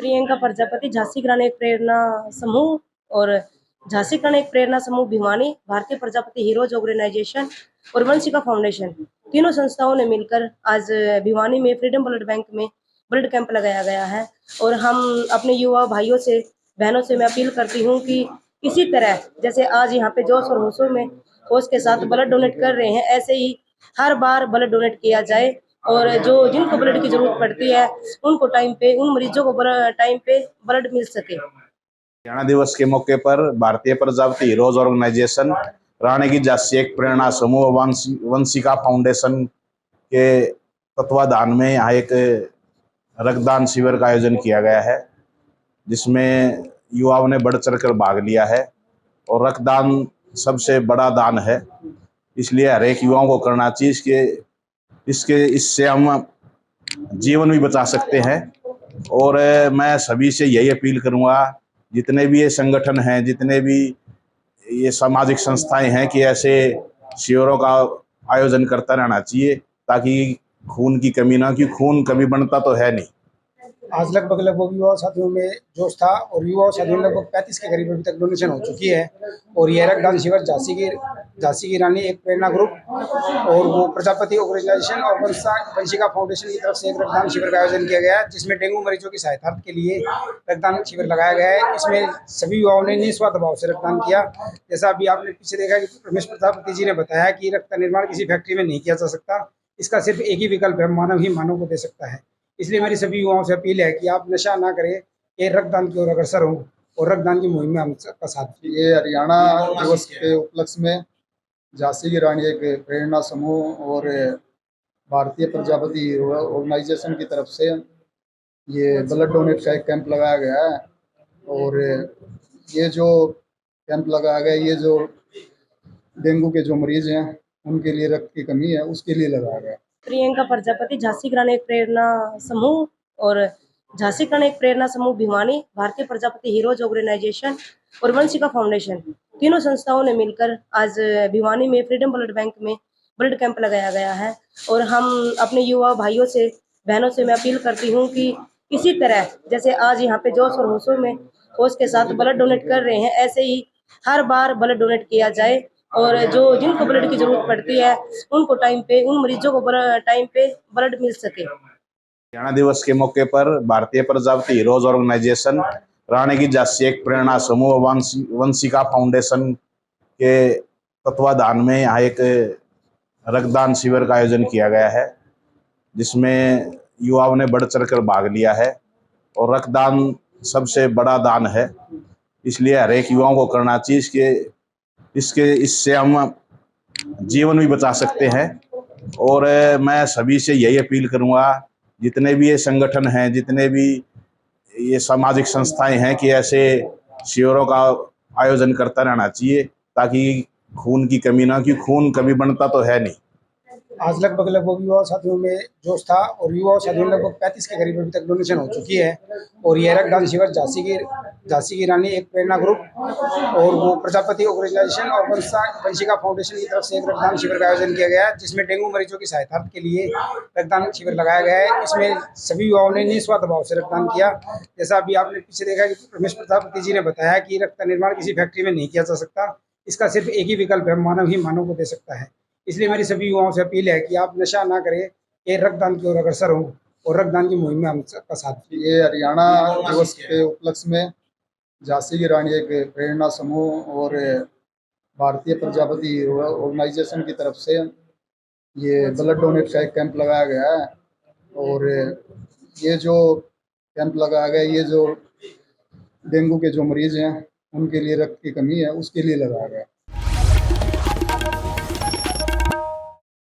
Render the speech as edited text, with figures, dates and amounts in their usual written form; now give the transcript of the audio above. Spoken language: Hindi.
प्रियंका प्रजापति, झांसी ग्रामीण एक प्रेरणा समूह और झांसी ग्रामीण एक प्रेरणा समूह भिवानी, भारतीय प्रजापति हीरोज ऑर्गेनाइजेशन और वंशिका फाउंडेशन, तीनों संस्थाओं ने मिलकर आज भिवानी में फ्रीडम ब्लड बैंक में ब्लड कैंप लगाया गया है। और हम अपने युवा भाइयों से, बहनों से मैं अपील करती हूँ कि इसी तरह जैसे आज यहाँ पे जोश और होश के साथ ब्लड डोनेट कर रहे हैं, ऐसे ही हर बार ब्लड डोनेट किया जाए और जो जिनको ब्लड की जरूरत पड़ती है उनको टाइम पे, उन मरीजों को टाइम पे ब्लड मिल सके। हरियाणा दिवस के मौके पर भारतीय प्रजापति हीरोज ऑर्गेनाइजेशन, रानी की झांसी एक प्रेरणा समूह, वंशिका फाउंडेशन के तत्वाधान में यहाँ एक रक्तदान शिविर का आयोजन किया गया है, जिसमें युवाओं ने बढ़ चढ़कर भाग लिया है। और रक्तदान सबसे बड़ा दान है, इसलिए हर एक युवाओं को करना चाहिए। इससे हम जीवन भी बचा सकते हैं। और मैं सभी से यही अपील करूंगा, जितने भी ये संगठन हैं, जितने भी ये सामाजिक संस्थाएं हैं, कि ऐसे शिविरों का आयोजन करता रहना चाहिए, ताकि खून की कमी ना, कि खून कभी बनता तो है नहीं। आज लगभग युवा साथियों में जोश था और युवा साथियों में लगभग 35 के करीब अभी तक डोनेशन हो चुकी है। और यह रक्तदान शिविर झांसी की रानी एक प्रेरणा ग्रुप और वो प्रजापति ऑर्गेनाइजेशन और वंशिका फाउंडेशन की तरफ से एक रक्तदान शिविर का आयोजन किया गया है, जिसमें डेंगू मरीजों की सहायता के लिए रक्तदान शिविर लगाया गया है। इसमें सभी युवाओं ने निस्वार्थ भाव से रक्तदान किया। जैसा अभी आपने पीछे देखा कि रमेश प्रजापति जी ने बताया कि रक्त निर्माण किसी फैक्ट्री में नहीं किया जा सकता, इसका सिर्फ एक ही विकल्प है, मानव ही मानव को दे सकता है। इसलिए मेरी सभी युवाओं से अपील है कि आप नशा ना करें, ये रक्तदान की ओर अग्रसर हों और रक्तदान की मुहिम में हम सबका साथ दें। ये हरियाणा दिवस के उपलक्ष्य में झांसी की रानी एक प्रेरणा समूह और भारतीय प्रजापति ऑर्गेनाइजेशन की तरफ से ये ब्लड डोनेट का एक कैंप लगाया गया है। और ये जो कैंप लगाया गया, ये जो डेंगू के जो मरीज हैं उनके लिए रक्त की कमी है, उसके लिए लगाया गया। प्रियंका प्रजापति, झांसी ग्रामीण एक प्रेरणा समूह और झांसी ग्रामीण एक प्रेरणा समूह भिवानी, भारतीय प्रजापति हीरोज ऑर्गेनाइजेशन और वंशिका फाउंडेशन, तीनों संस्थाओं ने मिलकर आज भिवानी में फ्रीडम ब्लड बैंक में ब्लड कैंप लगाया गया है। और हम अपने युवा भाइयों से, बहनों से मैं अपील करती हूँ कि इसी तरह जैसे आज यहाँ पे जोश और होश के साथ ब्लड डोनेट कर रहे हैं, ऐसे ही हर बार ब्लड डोनेट किया जाए और जो जिनको ब्लड की जरूरत पड़ती है उनको टाइम पे, उन मरीजों को टाइम पे ब्लड मिल सके। हरियाणा दिवस के मौके पर भारतीय प्रजापति हीरोज ऑर्गेनाइजेशन, रानी की झांसी एक प्रेरणा समूह, वंशिका फाउंडेशन के तत्वाधान में यहाँ एक रक्तदान शिविर का आयोजन किया गया है, जिसमें युवाओं ने बढ़ चढ़कर भाग लिया है। और रक्तदान सबसे बड़ा दान है, इसलिए हर एक युवाओं को करना चाहिए। इससे हम जीवन भी बचा सकते हैं। और मैं सभी से यही अपील करूंगा, जितने भी ये संगठन हैं, जितने भी ये सामाजिक संस्थाएं हैं, कि ऐसे शिविरों का आयोजन करता रहना चाहिए, ताकि खून की कमी ना, कि खून कभी बनता तो है नहीं। आज लगभग युवा साथियों में जोश था और युवा साथियों में लगभग 35 के करीब अभी तक डोनेशन हो चुकी है। और यह रक्तदान शिविर झांसी की रानी एक प्रेरणा ग्रुप और वो प्रजापति ऑर्गेनाइजेशन और वंशिका फाउंडेशन की तरफ से एक रक्तदान शिविर का आयोजन किया गया है, जिसमें डेंगू मरीजों की सहायता के लिए रक्तदान शिविर लगाया गया है। इसमें सभी युवाओं ने निस्वार्थ भाव से रक्तदान किया। जैसा अभी आपने पीछे देखा कि रमेश प्रजापति जी ने बताया कि रक्त निर्माण किसी फैक्ट्री में नहीं किया जा सकता, इसका सिर्फ एक ही विकल्प है, मानव ही मानव को दे सकता है। इसलिए मेरी सभी युवाओं से अपील है कि आप नशा ना करें, ये रक्तदान की ओर अग्रसर हों और रक्तदान की मुहिम में हम सबका साथ दें। ये हरियाणा दिवस के उपलक्ष्य में झांसी की रानी एक प्रेरणा समूह और भारतीय प्रजापति ऑर्गेनाइजेशन की तरफ से ये ब्लड डोनेट का एक कैंप लगाया गया है। और ये जो कैंप लगाया गया, ये जो डेंगू के जो मरीज हैं उनके लिए रक्त की कमी है, उसके लिए लगाया गया।